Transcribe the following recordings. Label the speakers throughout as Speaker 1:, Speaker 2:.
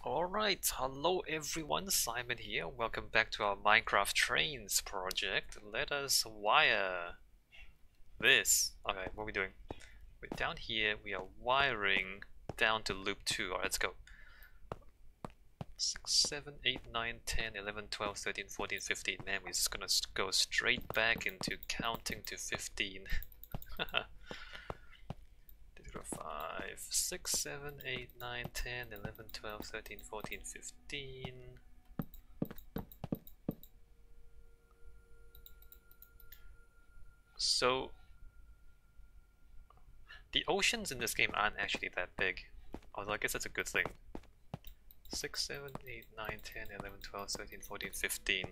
Speaker 1: Alright, hello everyone, Simon here. Welcome back to our Minecraft Trains project. Let us wire this. Okay, what are we doing? We're down here, we are wiring down to loop 2. Alright, let's go. 6, 7, 8, 9, 10, 11, 12, 13, 14, 15. Man, we're just gonna go straight back into counting to 15. 5, 6, 7, 8, 9, 10, 11, 12, 13, 14, 15. So, the oceans in this game aren't actually that big, although I guess that's a good thing. 6, 7, 8, 9, 10, 11, 12, 13, 14, 15.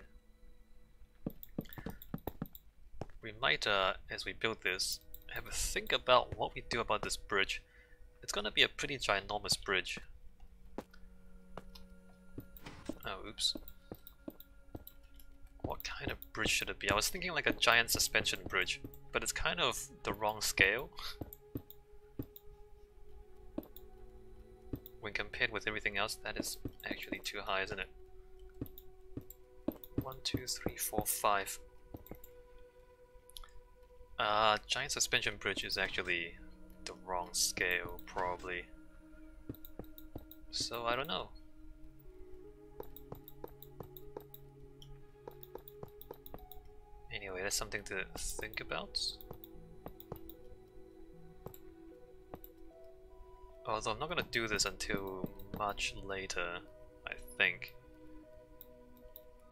Speaker 1: We might, as we build this, have a think about what we do about this bridge. It's gonna be a pretty ginormous bridge. Oh, oops. What kind of bridge should it be? I was thinking like a giant suspension bridge, but it's kind of the wrong scale. When compared with everything else, that is actually too high, isn't it? 1, 2, 3, 4, 5. Giant suspension bridge is actually the wrong scale, probably. So I don't know. Anyway, that's something to think about. Although I'm not gonna do this until much later, I think.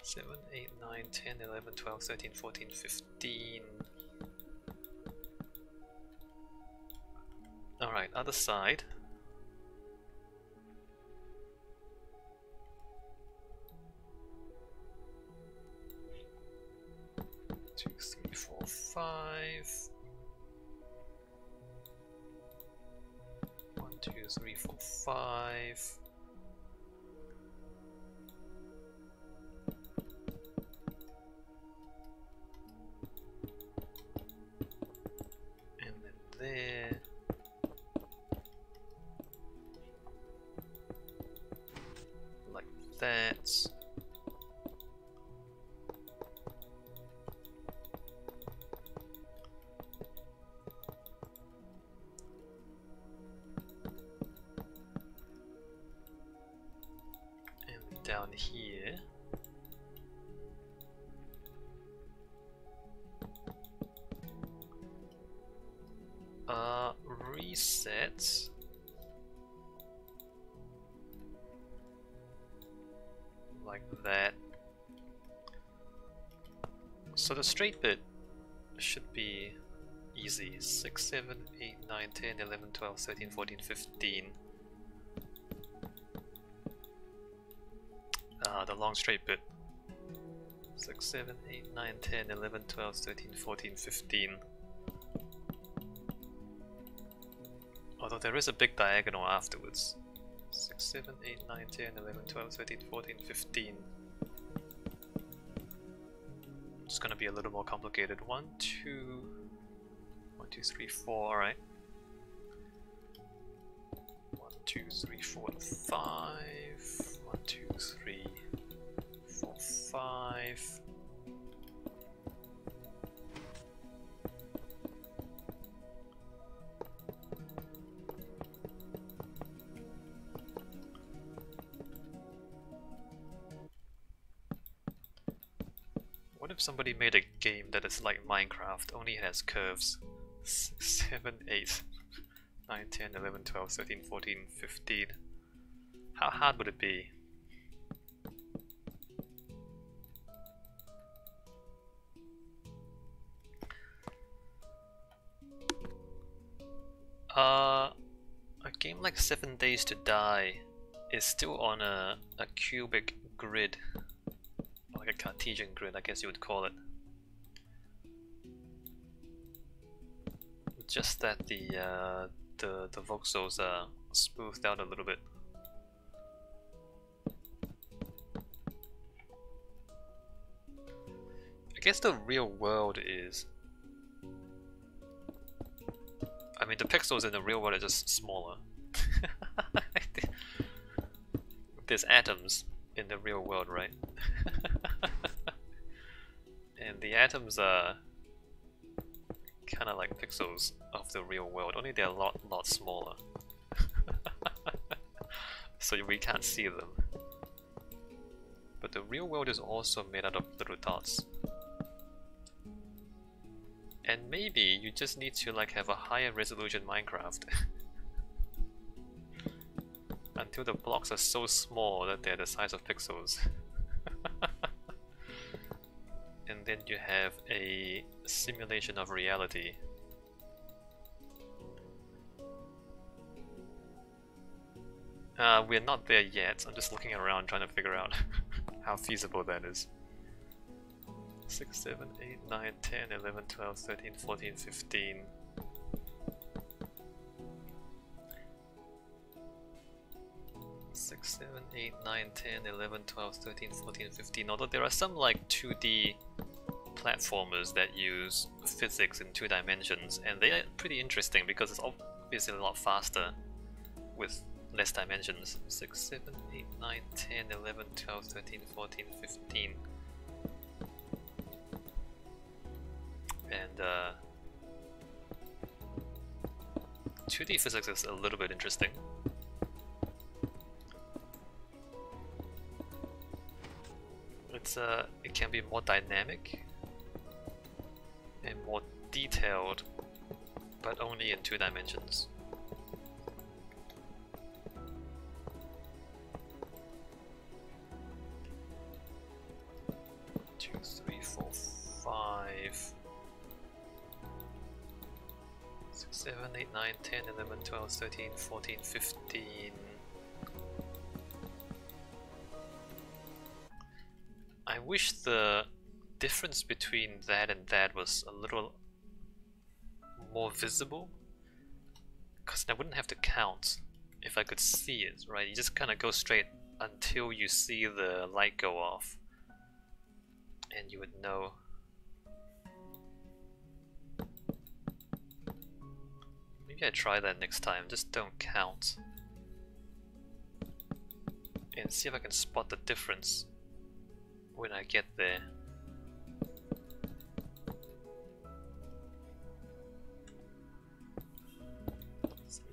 Speaker 1: 7, 8, 9, 10, 11, 12, 13, 14, 15. Alright, other side. Two, three, four, 5. 1, 2, 3, 4, 5. And then there. Like that. Down here. Reset. Like that. So the straight bit should be easy. 6, 7, 8, 9, 10, 11, 12, 13, 14, 15. The long straight bit. 6, 7, 8, 9, 10, 11, 12, 13, 14, 15. Although there is a big diagonal afterwards. 6, 7, 8, 9, 10, 11, 12, 13, 14, 15. It's gonna be a little more complicated. 1, 2, 1, 2, 3, 4, alright. 1, 2, 3, 4, 5. 1, 2, 3, 4, 5. What if somebody made a game that is like Minecraft, only it has curves? 6, 7, 8, 9, 10, 11, 12, 13, 14, 15. How hard would it be? A game like 7 Days to Die is still on a cubic grid. Like a Cartesian grid, I guess you would call it. Just that the voxels are smoothed out a little bit. I guess the real world is... I mean, the pixels in the real world are just smaller. there's atoms in the real world, right? And the atoms are kind of like pixels of the real world, only they're a lot smaller. So we can't see them. But the real world is also made out of little dots. And maybe you just need to like have a higher resolution Minecraft. Until the blocks are so small that they're the size of pixels. And then you have a simulation of reality. We're not there yet. I'm just looking around trying to figure out how feasible that is. 6, 7, 8, 9, 10, 11, 12, 13, 14, 15. Six, 7, 8, 9, 10, 11, 12, 13, 14, 15. Although there are some like 2D platformers that use physics in 2 dimensions, and they are pretty interesting because it's obviously a lot faster with less dimensions. 6, 7, 8, 9, 10, 11, 12, 13, 14, 15. And 2D physics is a little bit interesting. It can be more dynamic and more detailed, but only in 2 dimensions. Two, three, four, 5, 6, 7, 8, 9, 10, 11, 12, 13, 14, 15. I wish the difference between that and that was a little more visible, because I wouldn't have to count if I could see it, right? You just kind of go straight until you see the light go off, and you would know. Maybe I try that next time, just don't count. And see if I can spot the difference when I get there.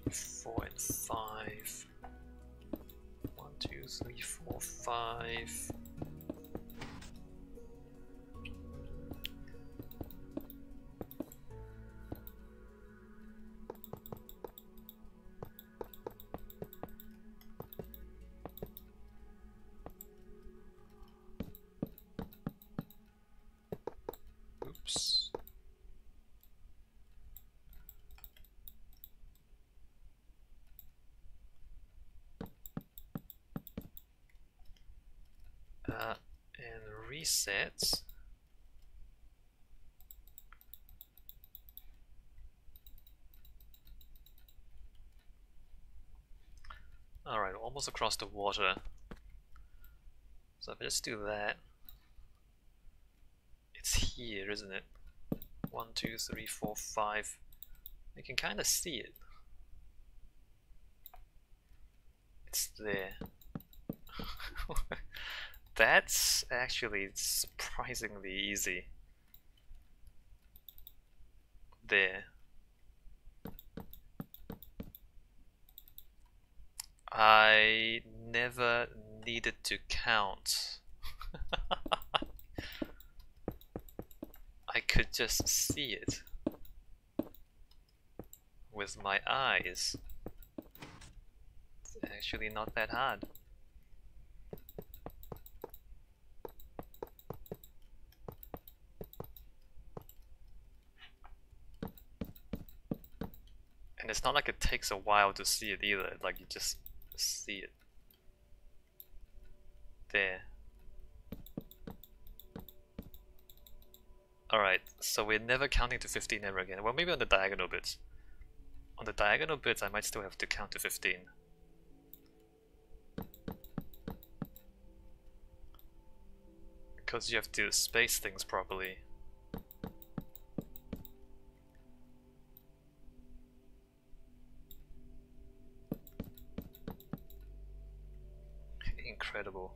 Speaker 1: 4 and 5. 1, 2, 3, 4, 5. Oops. And reset. Alright, almost across the water. So if I just do that, it's here, isn't it? 1, 2, 3, 4, 5. You can kind of see it. It's there. That's actually surprisingly easy. There. I never needed to count. I could just see it with my eyes. It's actually not that hard. And it's not like it takes a while to see it either, like you just see it. There. Alright, so we're never counting to 15 ever again. Well, maybe on the diagonal bits. On the diagonal bits, I might still have to count to 15. Because you have to space things properly. incredible.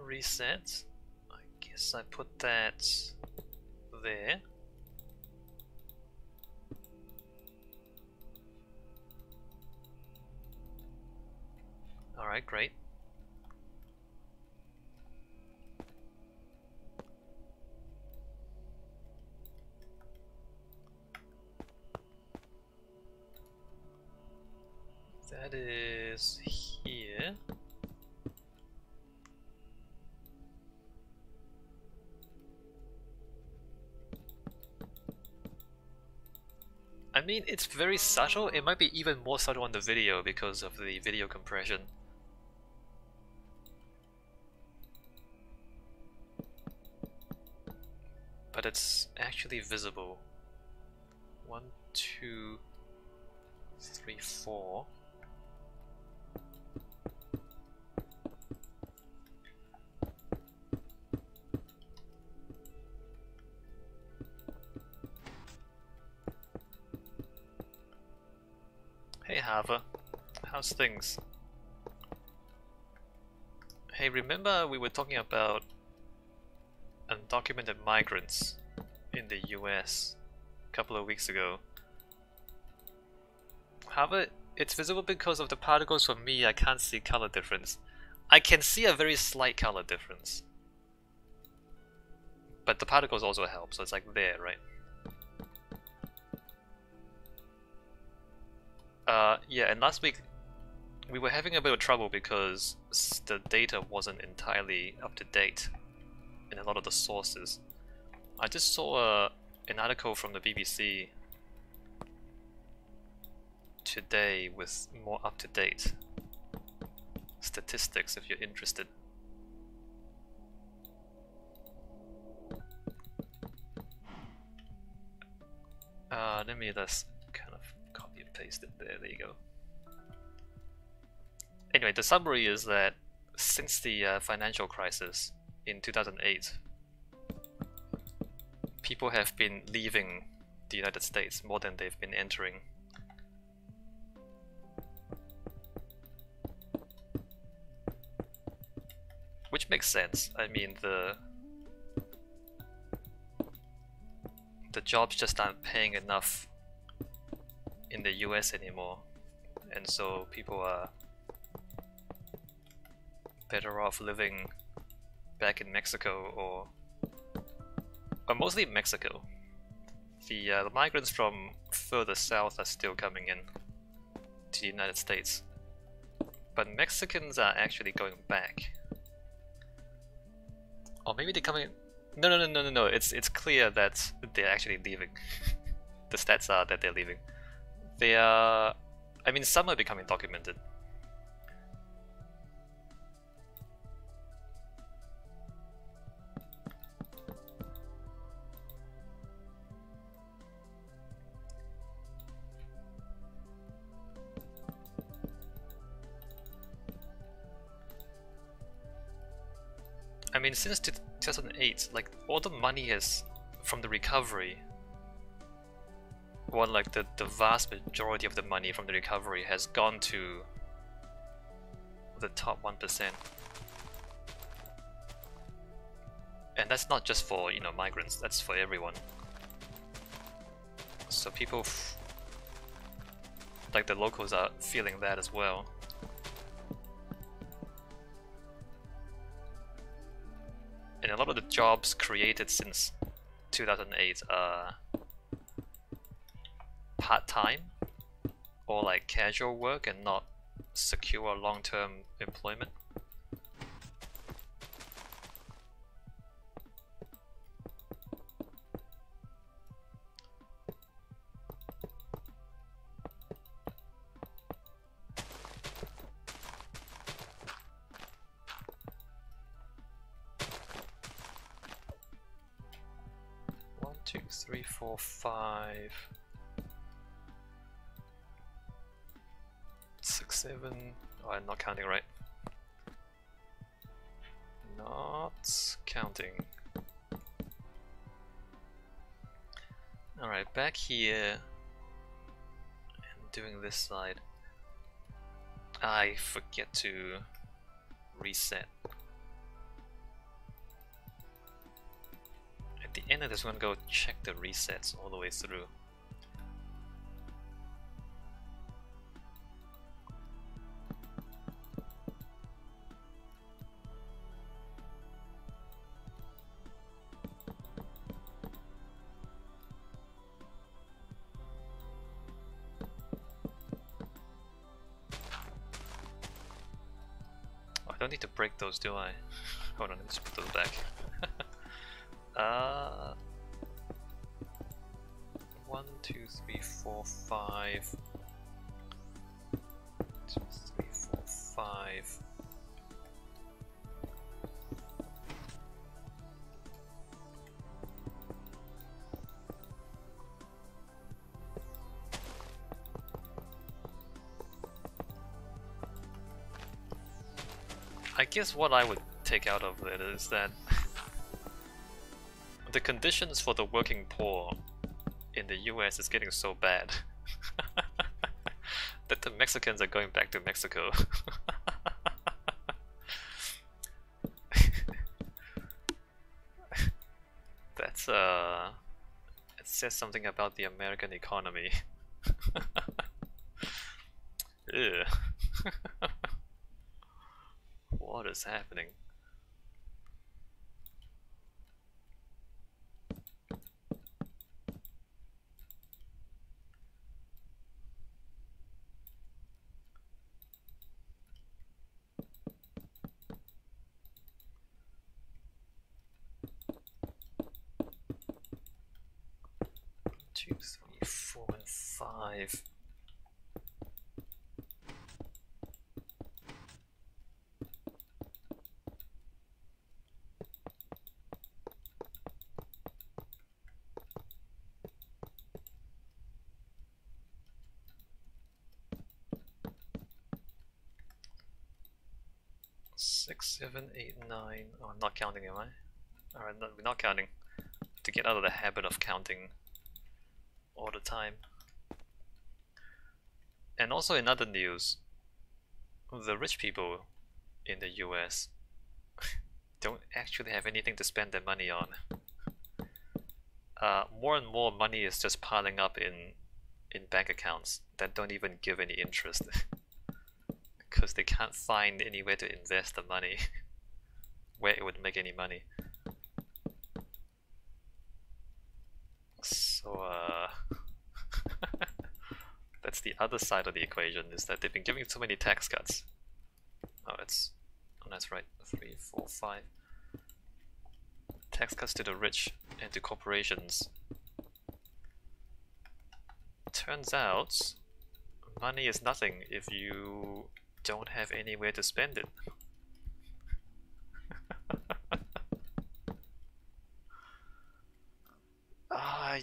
Speaker 1: Reset. I guess I put that there. Alright, great. That is here. I mean, it's very subtle. It might be even more subtle on the video because of the video compression. But it's actually visible. 1, 2, 3, 4. Hey Hava, how's things? Hey, remember we were talking about undocumented migrants in the US a couple of weeks ago? Hava, it's visible because of the particles. For me, I can't see color difference. I can see a very slight color difference. But the particles also help, so it's like there, right? Yeah, and last week we were having a bit of trouble because the data wasn't entirely up to date in a lot of the sources. I just saw an article from the BBC today with more up to date statistics if you're interested. Let me just kind of copy and paste it there. There you go. Anyway, the summary is that since the financial crisis in 2008, people have been leaving the United States more than they've been entering. Which makes sense. I mean, the jobs just aren't paying enough in the US anymore, and so people are better off living back in Mexico or mostly Mexico. The migrants from further south are still coming in to the United States, but Mexicans are actually going back. Or maybe they're coming. No. It's clear that they're actually leaving. The stats are that they're leaving. They are. I mean, some are becoming documented. I mean, since 2008, like, all the money has, from the recovery, well, like, the vast majority of the money from the recovery has gone to the top 1%. And that's not just for, you know, migrants, that's for everyone. So people, like the locals, are feeling that as well. And a lot of the jobs created since 2008 are part-time or like casual work and not secure long-term employment. 2, 3, 4, 5, 6, 7. Oh, I'm not counting right. Not counting. Alright, back here and doing this side. I forget to reset. At the end of this, I'm gonna go check the resets all the way through. I don't need to break those, do I? Hold on, let's put those back. 1, 2, 3, 4, 5. 2, 3, 4, 5. I guess what I would take out of it is that the conditions for the working poor in the US is getting so bad that the Mexicans are going back to Mexico. That's it says something about the American economy. Ew. What is happening? Two, 3, 4, and 5. Six, 7, 8, 9. Oh, I'm not counting, am I? Alright, we're not counting. To get out of the habit of counting all the time. And also in other news, the rich people in the US don't actually have anything to spend their money on. More and more money is just piling up in bank accounts that don't even give any interest. Because they can't find anywhere to invest the money where it would make any money. So that's the other side of the equation, is that they've been giving so many tax cuts. Oh, that's right, 3, 4, 5. Tax cuts to the rich and to corporations. Turns out money is nothing if you don't have anywhere to spend it.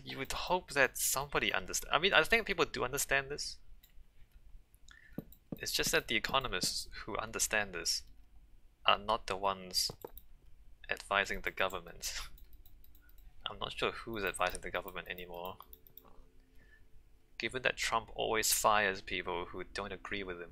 Speaker 1: You would hope that somebody understands. I mean, I think people do understand this. It's just that the economists who understand this are not the ones advising the government. I'm not sure who's advising the government anymore, given that Trump always fires people who don't agree with him.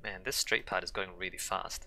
Speaker 1: Man, this straight path is going really fast.